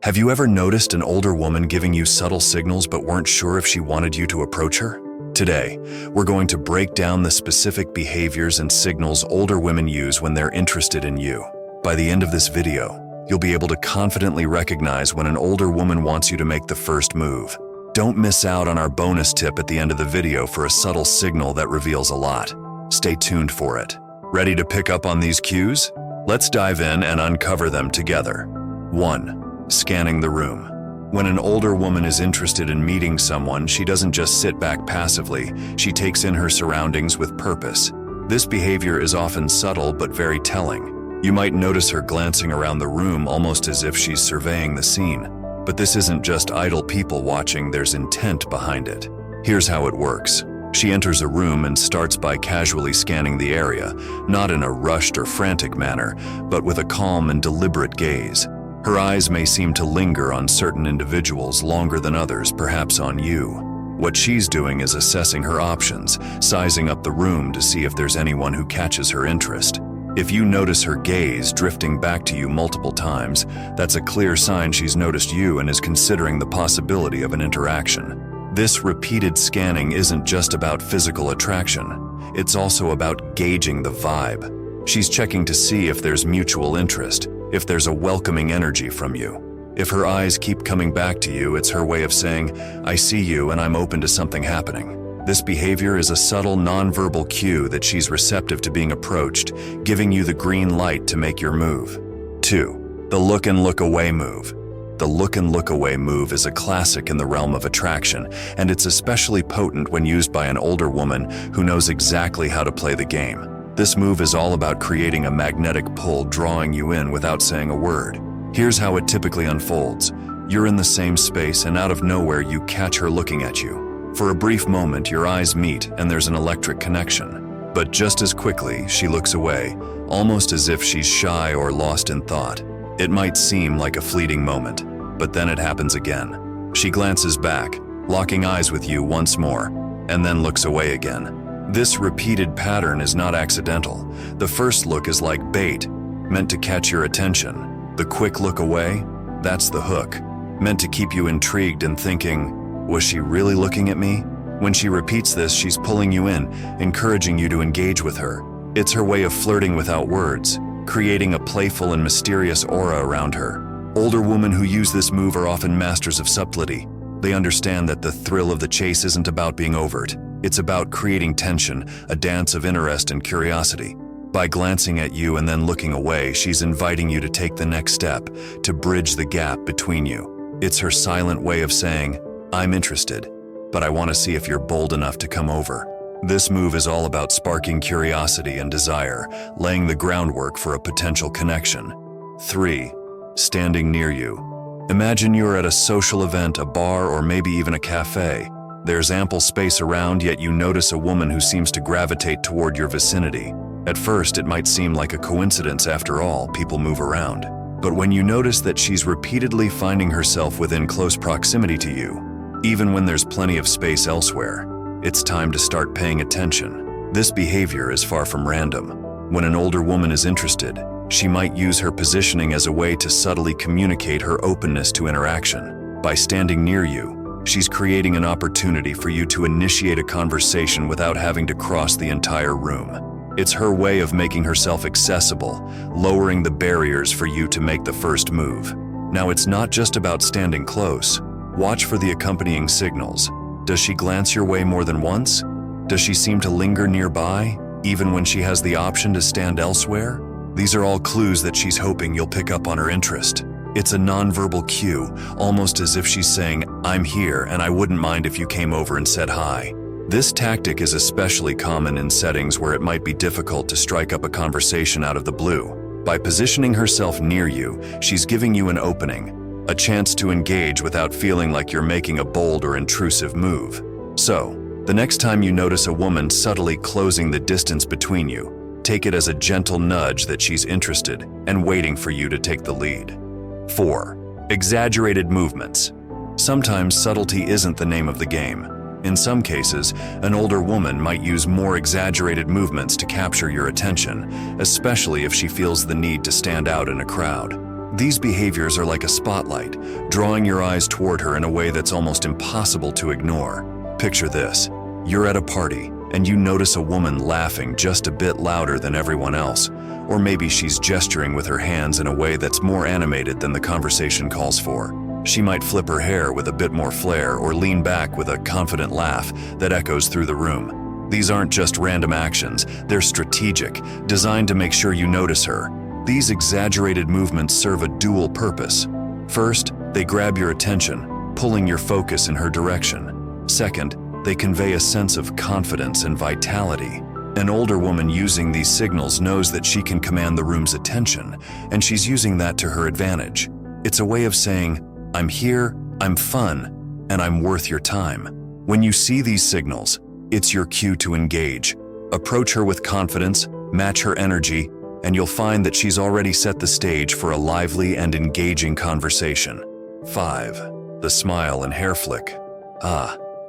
Have you ever noticed an older woman giving you subtle signals but weren't sure if she wanted you to approach her? Today, we're going to break down the specific behaviors and signals older women use when they're interested in you. By the end of this video, you'll be able to confidently recognize when an older woman wants you to make the first move. Don't miss out on our bonus tip at the end of the video for a subtle signal that reveals a lot. Stay tuned for it. Ready to pick up on these cues? Let's dive in and uncover them together. 1. Scanning the room. When an older woman is interested in meeting someone, she doesn't just sit back passively, she takes in her surroundings with purpose. This behavior is often subtle but very telling. You might notice her glancing around the room almost as if she's surveying the scene. But this isn't just idle people watching, there's intent behind it. Here's how it works. She enters a room and starts by casually scanning the area, not in a rushed or frantic manner, but with a calm and deliberate gaze. Her eyes may seem to linger on certain individuals longer than others, perhaps on you. What she's doing is assessing her options, sizing up the room to see if there's anyone who catches her interest. If you notice her gaze drifting back to you multiple times, that's a clear sign she's noticed you and is considering the possibility of an interaction. This repeated scanning isn't just about physical attraction. It's also about gauging the vibe. She's checking to see if there's mutual interest, if there's a welcoming energy from you. If her eyes keep coming back to you, it's her way of saying, I see you and I'm open to something happening. This behavior is a subtle nonverbal cue that she's receptive to being approached, giving you the green light to make your move. 2. The look and look away move. The look and look away move is a classic in the realm of attraction, and it's especially potent when used by an older woman who knows exactly how to play the game. This move is all about creating a magnetic pull, drawing you in without saying a word. Here's how it typically unfolds. You're in the same space and out of nowhere you catch her looking at you. For a brief moment, your eyes meet and there's an electric connection. But just as quickly, she looks away, almost as if she's shy or lost in thought. It might seem like a fleeting moment, but then it happens again. She glances back, locking eyes with you once more, and then looks away again. This repeated pattern is not accidental. The first look is like bait, meant to catch your attention. The quick look away, that's the hook, meant to keep you intrigued and thinking, was she really looking at me? When she repeats this, she's pulling you in, encouraging you to engage with her. It's her way of flirting without words, creating a playful and mysterious aura around her. Older women who use this move are often masters of subtlety. They understand that the thrill of the chase isn't about being overt. It's about creating tension, a dance of interest and curiosity. By glancing at you and then looking away, she's inviting you to take the next step, to bridge the gap between you. It's her silent way of saying, I'm interested, but I want to see if you're bold enough to come over. This move is all about sparking curiosity and desire, laying the groundwork for a potential connection. 3. Standing near you. Imagine you're at a social event, a bar, or maybe even a cafe. There's ample space around, yet you notice a woman who seems to gravitate toward your vicinity. At first, it might seem like a coincidence. After all, people move around. But when you notice that she's repeatedly finding herself within close proximity to you, even when there's plenty of space elsewhere, it's time to start paying attention. This behavior is far from random. When an older woman is interested, she might use her positioning as a way to subtly communicate her openness to interaction. By standing near you, she's creating an opportunity for you to initiate a conversation without having to cross the entire room. It's her way of making herself accessible, lowering the barriers for you to make the first move. Now, it's not just about standing close. Watch for the accompanying signals. Does she glance your way more than once? Does she seem to linger nearby, even when she has the option to stand elsewhere? These are all clues that she's hoping you'll pick up on her interest. It's a nonverbal cue, almost as if she's saying, I'm here and I wouldn't mind if you came over and said hi. This tactic is especially common in settings where it might be difficult to strike up a conversation out of the blue. By positioning herself near you, she's giving you an opening, a chance to engage without feeling like you're making a bold or intrusive move. So, the next time you notice a woman subtly closing the distance between you, take it as a gentle nudge that she's interested and waiting for you to take the lead. 4. Exaggerated movements. Sometimes subtlety isn't the name of the game. In some cases, an older woman might use more exaggerated movements to capture your attention, especially if she feels the need to stand out in a crowd. These behaviors are like a spotlight, drawing your eyes toward her in a way that's almost impossible to ignore. Picture this. You're at a party, and you notice a woman laughing just a bit louder than everyone else, or maybe she's gesturing with her hands in a way that's more animated than the conversation calls for. She might flip her hair with a bit more flair or lean back with a confident laugh that echoes through the room. These aren't just random actions, they're strategic, designed to make sure you notice her. These exaggerated movements serve a dual purpose. First, they grab your attention, pulling your focus in her direction. Second, they convey a sense of confidence and vitality. An older woman using these signals knows that she can command the room's attention, and she's using that to her advantage. It's a way of saying, "I'm here, I'm fun, and I'm worth your time." When you see these signals, it's your cue to engage. Approach her with confidence, match her energy, and you'll find that she's already set the stage for a lively and engaging conversation. 5. The smile and hair flick.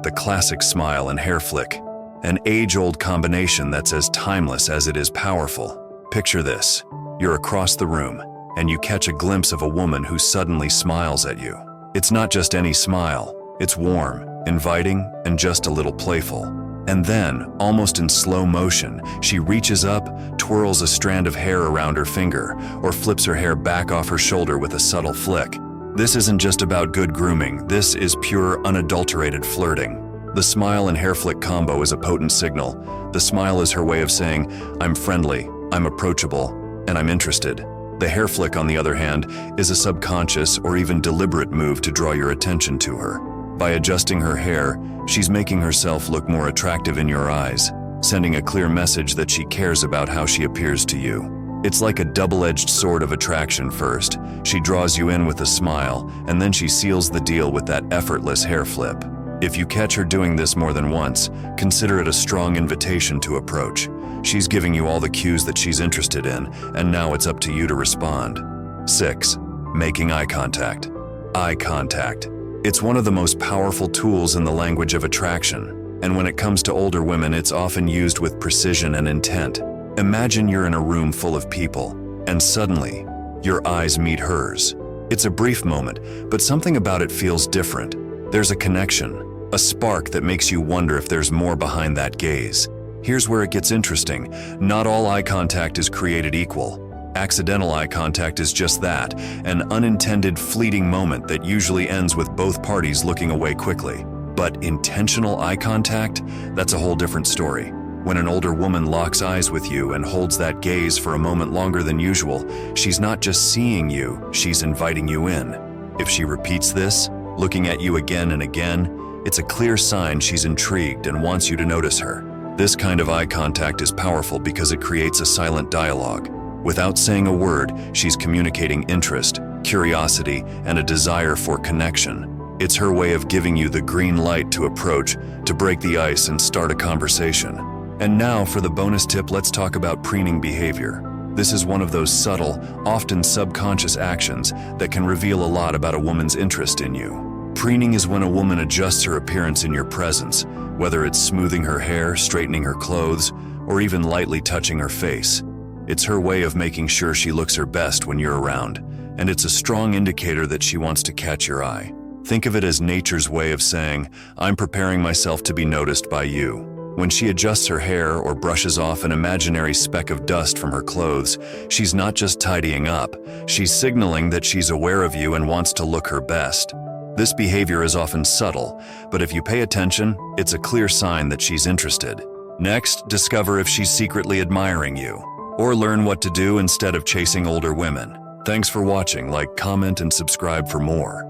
The classic smile and hair flick. An age-old combination that's as timeless as it is powerful. Picture this. You're across the room, and you catch a glimpse of a woman who suddenly smiles at you. It's not just any smile. It's warm, inviting, and just a little playful. And then, almost in slow motion, she reaches up, twirls a strand of hair around her finger, or flips her hair back off her shoulder with a subtle flick. This isn't just about good grooming. This is pure, unadulterated flirting. The smile and hair flick combo is a potent signal. The smile is her way of saying, "I'm friendly, I'm approachable, and I'm interested." The hair flick, on the other hand, is a subconscious or even deliberate move to draw your attention to her. By adjusting her hair, she's making herself look more attractive in your eyes, sending a clear message that she cares about how she appears to you. It's like a double-edged sword of attraction. First, she draws you in with a smile, and then she seals the deal with that effortless hair flip. If you catch her doing this more than once, consider it a strong invitation to approach. She's giving you all the cues that she's interested in, and now it's up to you to respond. 6. Making eye contact. Eye contact. It's one of the most powerful tools in the language of attraction, and when it comes to older women, it's often used with precision and intent. Imagine you're in a room full of people, and suddenly, your eyes meet hers. It's a brief moment, but something about it feels different. There's a connection, a spark that makes you wonder if there's more behind that gaze. Here's where it gets interesting. Not all eye contact is created equal. Accidental eye contact is just that, an unintended, fleeting moment that usually ends with both parties looking away quickly. But intentional eye contact? That's a whole different story. When an older woman locks eyes with you and holds that gaze for a moment longer than usual, she's not just seeing you, she's inviting you in. If she repeats this, looking at you again and again, it's a clear sign she's intrigued and wants you to notice her. This kind of eye contact is powerful because it creates a silent dialogue. Without saying a word, she's communicating interest, curiosity, and a desire for connection. It's her way of giving you the green light to approach, to break the ice and start a conversation. And now for the bonus tip, let's talk about preening behavior. This is one of those subtle, often subconscious actions that can reveal a lot about a woman's interest in you. Preening is when a woman adjusts her appearance in your presence, whether it's smoothing her hair, straightening her clothes, or even lightly touching her face. It's her way of making sure she looks her best when you're around, and it's a strong indicator that she wants to catch your eye. Think of it as nature's way of saying, "I'm preparing myself to be noticed by you." When she adjusts her hair or brushes off an imaginary speck of dust from her clothes, she's not just tidying up, she's signaling that she's aware of you and wants to look her best. This behavior is often subtle, but if you pay attention, it's a clear sign that she's interested. Next, discover if she's secretly admiring you, or learn what to do instead of chasing older women. Thanks for watching. Like, comment, and subscribe for more.